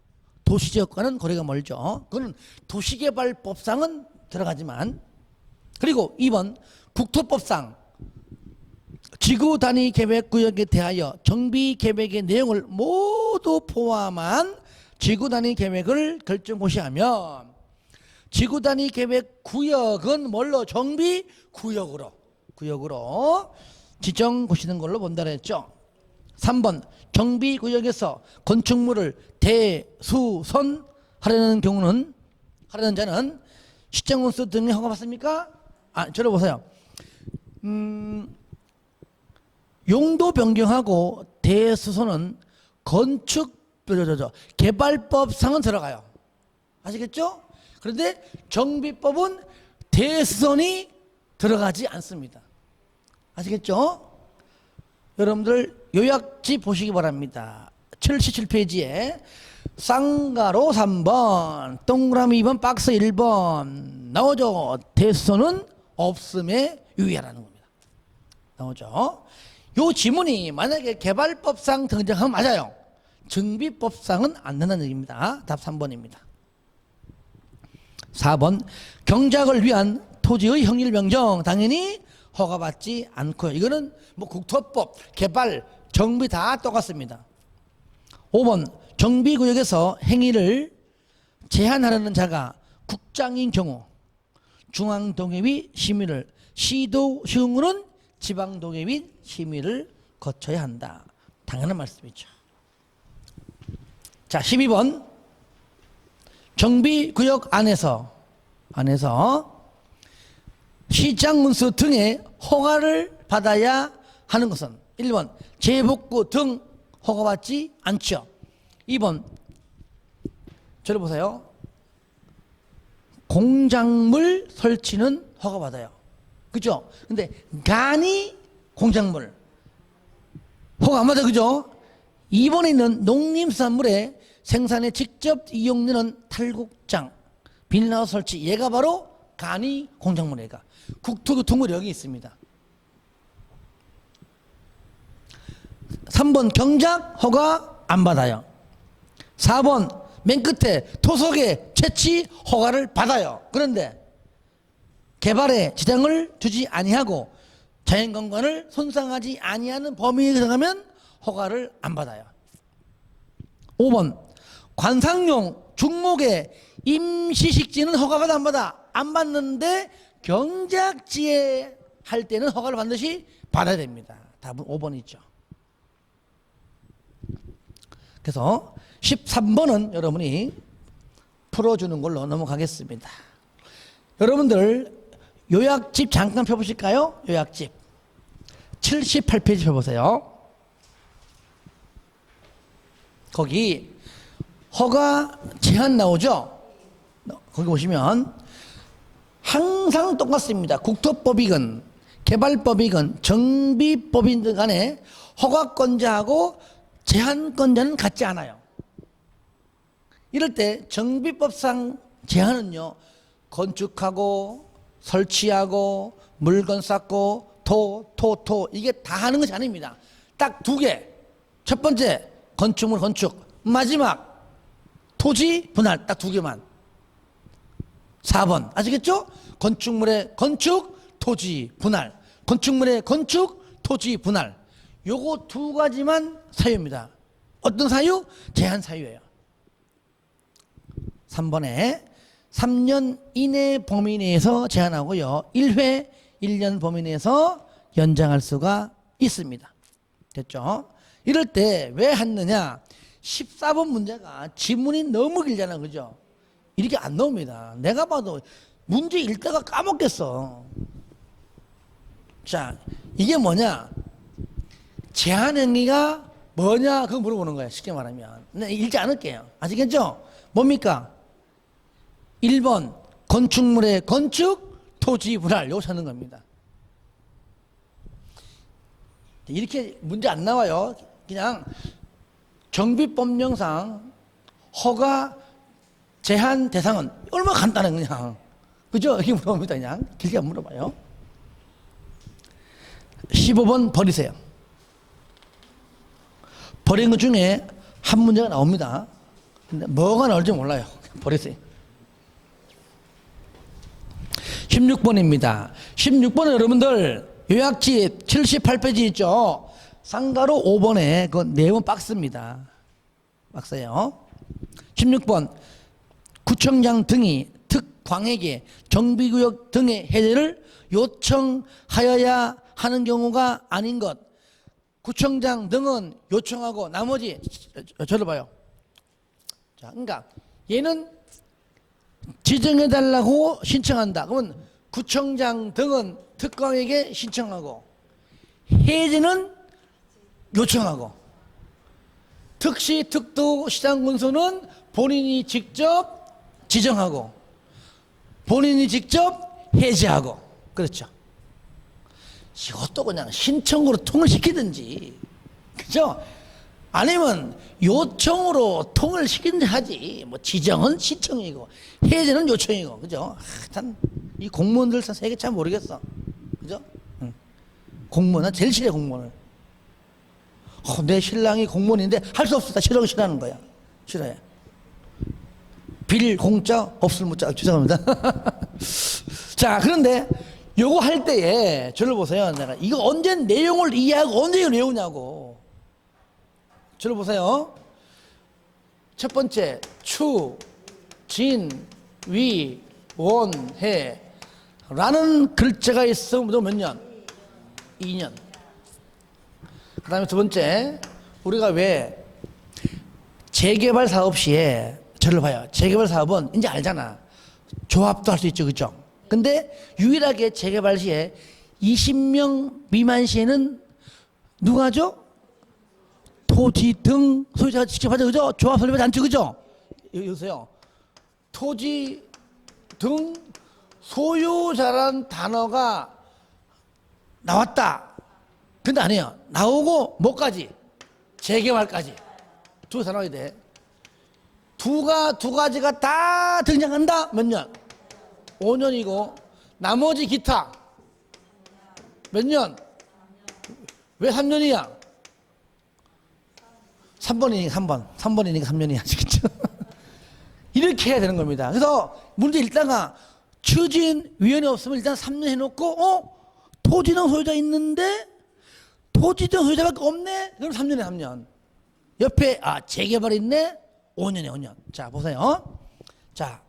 도시지역과는 거리가 멀죠. 그건 도시개발법상은 들어가지만. 그리고 2번 국토법상 지구단위 계획구역에 대하여 정비계획의 내용을 모두 포함한 지구단위 계획을 결정고시하면 지구단위 계획구역은 뭘로? 정비구역으로 지정고시는 걸로 본다 그랬죠. 3번 정비구역에서 건축물을 대수선하려는 경우는 하려는 자는 시정원수 등의 허가 받습니까? 저를 보세요. 용도 변경하고 대수선은 개발법상은 들어가요. 아시겠죠? 그런데 정비법은 대수선이 들어가지 않습니다. 아시겠죠? 여러분들 요약지 보시기 바랍니다. 77페이지에 쌍가로 3번, 동그라미 2번, 박스 1번 나오죠. 대수는 없음에 유의하라는 겁니다. 나오죠. 요 지문이 만약에 개발법상 등장하면 맞아요. 정비법상은 안 된다는 얘기입니다. 답 3번입니다. 4번 경작을 위한 토지의 형질 변경 당연히 허가받지 않고요. 이거는 뭐 국토법, 개발, 정비 다 똑같습니다. 5번 정비구역에서 행위를 제한하려는 자가 국장인 경우 중앙동의위 심의를, 시도시흥은 지방동의위 심의를 거쳐야 한다. 당연한 말씀이죠. 자, 12번 정비구역 안에서 시장문수 등의 허가를 받아야 하는 것은 1번 재복구 등 허가받지 않죠. 2번 저를 보세요. 공작물 설치는 허가받아요. 그죠? 근데 간이 공작물 허가 안 받아요. 그죠? 2번에 있는 농림수산물의 생산에 직접 이용되는 탈곡장, 비닐하우스 설치, 얘가 바로 간이 공작물이니까 국토교통부 여기 있습니다. 3번 경작 허가 안 받아요. 4번 맨 끝에 토속의 채취 허가를 받아요. 그런데 개발에 지장을 주지 아니하고 자연경관을 손상하지 아니하는 범위에 들어가면 허가를 안 받아요. 5번 관상용 중목의 임시식지는 허가받아 안 받아? 안 받는데 경작지에 할 때는 허가를 반드시 받아야 됩니다. 답은 5번이죠. 그래서 13번은 여러분이 풀어주는 걸로 넘어가겠습니다. 여러분들 요약집 잠깐 펴보실까요? 요약집 78페이지 펴보세요. 거기 허가 제한 나오죠? 거기 보시면 항상 똑같습니다. 국토법이건 개발법이건 정비법이든 간에 허가권자하고 제한권자는 같지 않아요. 이럴 때 정비법상 제한은요, 건축하고 설치하고 물건 쌓고 토 이게 다 하는 것이 아닙니다. 딱 두 개. 첫 번째 건축물 건축, 마지막 토지 분할, 딱 두 개만. 4번 아시겠죠? 건축물의 건축, 토지 분할, 건축물의 건축, 토지 분할. 요거 두 가지만 사유입니다. 어떤 사유? 제한 사유예요. 3번에 3년 이내 범위 내에서 제한하고요. 1회 1년 범위 내에서 연장할 수가 있습니다. 됐죠? 이럴 때 왜 했느냐? 14번 문제가 지문이 너무 길잖아. 그죠? 이렇게 안 나옵니다. 내가 봐도 문제 읽다가 까먹겠어. 자, 이게 뭐냐? 제한 행위가 뭐냐? 그거 물어보는 거야. 쉽게 말하면. 네, 읽지 않을게요. 아시겠죠? 뭡니까? 1번 건축물의 건축, 토지 분할. 요거 찾는 겁니다. 이렇게 문제 안 나와요. 그냥 정비법령상 허가 제한 대상은 얼마나 간단해 그냥. 그죠? 이렇게 물어봅니다. 그냥 길게 안 물어봐요. 15번 버리세요. 버린 것 중에 한 문제가 나옵니다. 근데 뭐가 나올지 몰라요. 버리세요. 16번입니다. 16번은 여러분들 요약집 78페이지 있죠? 쌍가로 5번에 그 내용 박스입니다. 박스예요. 16번 구청장 등이 특광에게 정비구역 등의 해제를 요청하여야 하는 경우가 아닌 것. 구청장 등은 요청하고 나머지 저를 봐요. 자, 그러니까 얘는 지정해달라고 신청한다. 그러면 구청장 등은 특광에게 신청하고 해제는 요청하고 특시 특도 시장군수는 본인이 직접 지정하고 본인이 직접 해제하고 그렇죠. 이것도 그냥 신청으로 통을시키든지, 그죠? 아니면 요청으로 통을시키든지 하지. 뭐 지정은 신청이고 해제는 요청이고, 그죠? 참 이 공무원들 세계 참 모르겠어, 그죠? 응. 공무원은 제일 싫어, 공무원을. 내 신랑이 공무원인데 할 수 없어. 다 싫어하는 거야. 싫어해. 빌 공짜 없을 무짜. 죄송합니다. 자, 그런데 요거 할 때에 저를 보세요. 내가 이거 언제 내용을 이해하고 언제 이걸 외우냐고. 저를 보세요. 첫 번째, 추, 진, 위, 원, 해 라는 글자가 있으면 몇 년? 2년. 그 다음에 두 번째, 우리가 왜 재개발 사업 시에, 저를 봐요. 재개발 사업은 이제 알잖아. 조합도 할 수 있죠, 그죠? 근데 유일하게 재개발 시에 20명 미만 시에는 누가 하죠? 토지 등 소유자가 직접 하죠, 그죠? 조합 설립하지 않죠, 그죠? 여기서요. 토지 등 소유자란 단어가 나왔다. 근데 아니에요. 나오고 뭐까지? 재개발까지. 두 단어가 돼. 두 가지가 다 등장한다? 몇 년? 5년이고, 나머지 기타 몇 년? 왜 3년이야? 3번이니까 3번. 3번이니까 3년이야. 아시겠죠? 이렇게 해야 되는 겁니다. 그래서 문제 읽다가 추진위원회 없으면 일단 3년 해놓고, 토지등 소유자 있는데 토지등 소유자밖에 없네? 그럼 3년에 3년. 옆에 재개발 있네? 5년에 5년. 자, 보세요. 자,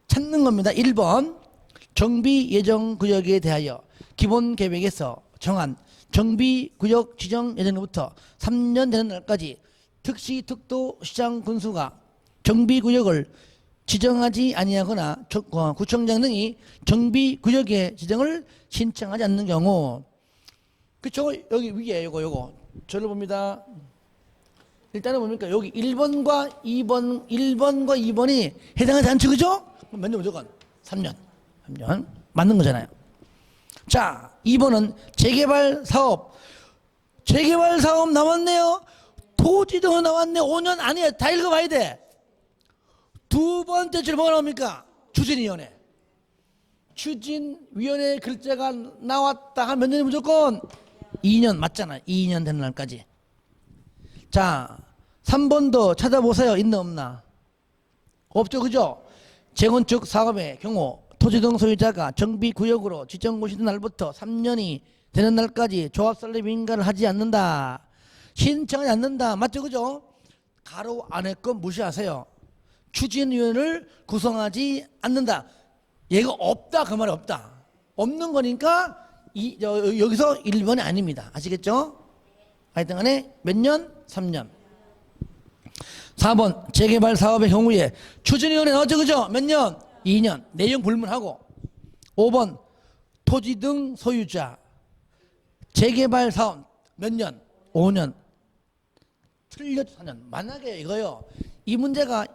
찾는 겁니다. 1번, 정비예정구역에 대하여 기본계획에서 정한 정비구역 지정 예정으로부터 3년 되는 날까지 특시 특도 시장 군수가 정비구역을 지정하지 아니하거나 구청장 등이 정비구역의 지정을 신청하지 않는 경우, 그쵸? 여기 위에 요거 저를 봅니다. 일단은 뭡니까? 여기 1번과 2번이 해당하지 않죠, 그죠? 몇 년 무조건? 3년 맞는 거잖아요. 자, 2번은 재개발 사업 나왔네요. 토지도 나왔네. 5년 아니에요. 다 읽어봐야 돼. 두 번째 줄 뭐가 나옵니까? 추진위원회. 추진위원회 글자가 나왔다 하면 몇 년이 무조건? 2년 맞잖아. 2년 되는 날까지. 자, 3번도 찾아보세요. 있나 없나? 없죠, 그죠? 재건축 사업의 경우 토지등 소유자가 정비구역으로 지정고시된 날부터 3년이 되는 날까지 조합 설립 인가를 하지 않는다. 신청하지 않는다. 맞죠, 그죠? 가로 안에 거 무시하세요. 추진위원회를 구성하지 않는다. 얘가 없다, 그 말이 없다. 없는 거니까 여기서 1번이 아닙니다. 아시겠죠? 하여튼 간에 몇 년? 3년. 4번 재개발 사업의 경우에 추진위원회 나왔죠, 그죠? 몇 년? 2년. 내용 불문하고. 5번 토지 등 소유자 재개발 사업 몇 년? 5년. 틀렸죠, 4년. 만약에 이거요, 이 문제가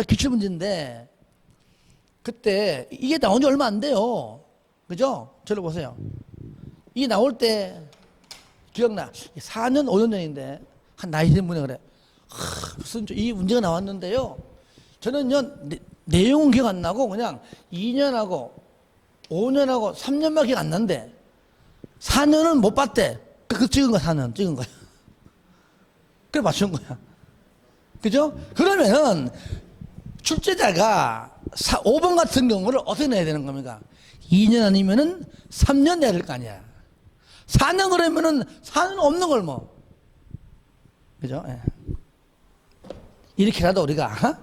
기출문제인데 그때 이게 나온 지 얼마 안 돼요, 그죠? 저를 보세요. 이게 나올 때 기억나. 4년 5년 전인데 한 나이 든 분이 그래, 무슨 이 문제가 나왔는데요, 저는요 내용은 기억 안 나고 그냥 2년하고 5년하고 3년만 기억 안 난대. 4년은 못 봤대. 그 찍은 거야. 4년 찍은 거야. 그래 맞춘 거야. 그죠? 그러면은 출제자가 5번 같은 경우를 어떻게 내야 되는 겁니까? 2년 아니면은 3년 내야 될 거 아니야. 4년 그러면은 4년 없는 걸 뭐. 그죠? 예. 이렇게라도 우리가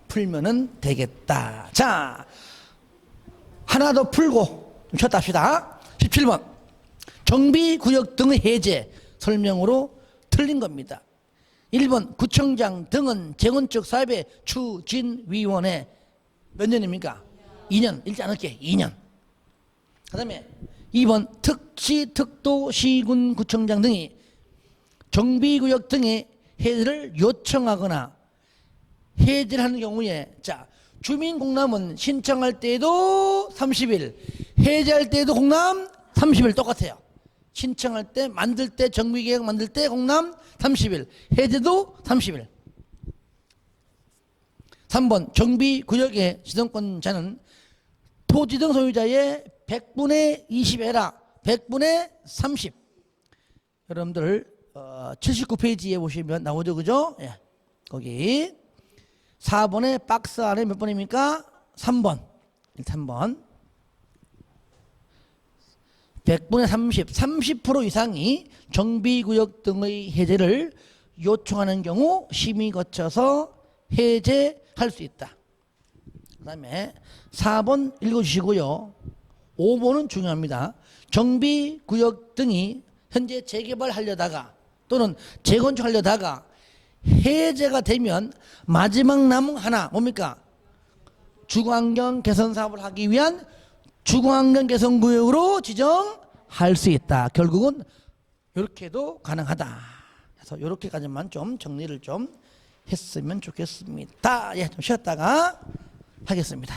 풀면은 되겠다. 자, 하나 더 풀고 좀 쉬었다 합시다. 17번. 정비구역 등의 해제 설명으로 틀린 겁니다. 1번 구청장 등은 재건축 사업의 추진위원회 몇 년입니까? 2년. 읽지 않을게. 2년. 그 다음에 2번 특시 특도 시군 구청장 등이 정비구역 등의 해제를 요청하거나 해제를 하는 경우에, 자, 주민공람은 신청할 때도 30일, 해제할 때도 공람 30일 똑같아요. 신청할 때, 만들 때, 정비계획 만들 때 공람 30일, 해제도 30일. 3번 정비구역의 지정권자는 토지등 소유자의 100분의 20에라 100분의 30. 여러분들 79페이지에 보시면 나오죠, 그죠? 예. 거기 4번의 박스 안에 몇 번입니까? 3번. 3번. 100분의 30, 30% 이상이 정비구역 등의 해제를 요청하는 경우 심의 거쳐서 해제할 수 있다. 그 다음에 4번 읽어주시고요. 5번은 중요합니다. 정비구역 등이 현재 재개발하려다가 또는 재건축하려다가 해제가 되면 마지막 남은 하나 뭡니까? 주거환경 개선 사업을 하기 위한 주거환경 개선 구역으로 지정할 수 있다. 결국은 이렇게도 가능하다. 그래서 이렇게까지만 좀 정리를 좀 했으면 좋겠습니다. 예, 좀 쉬었다가 하겠습니다.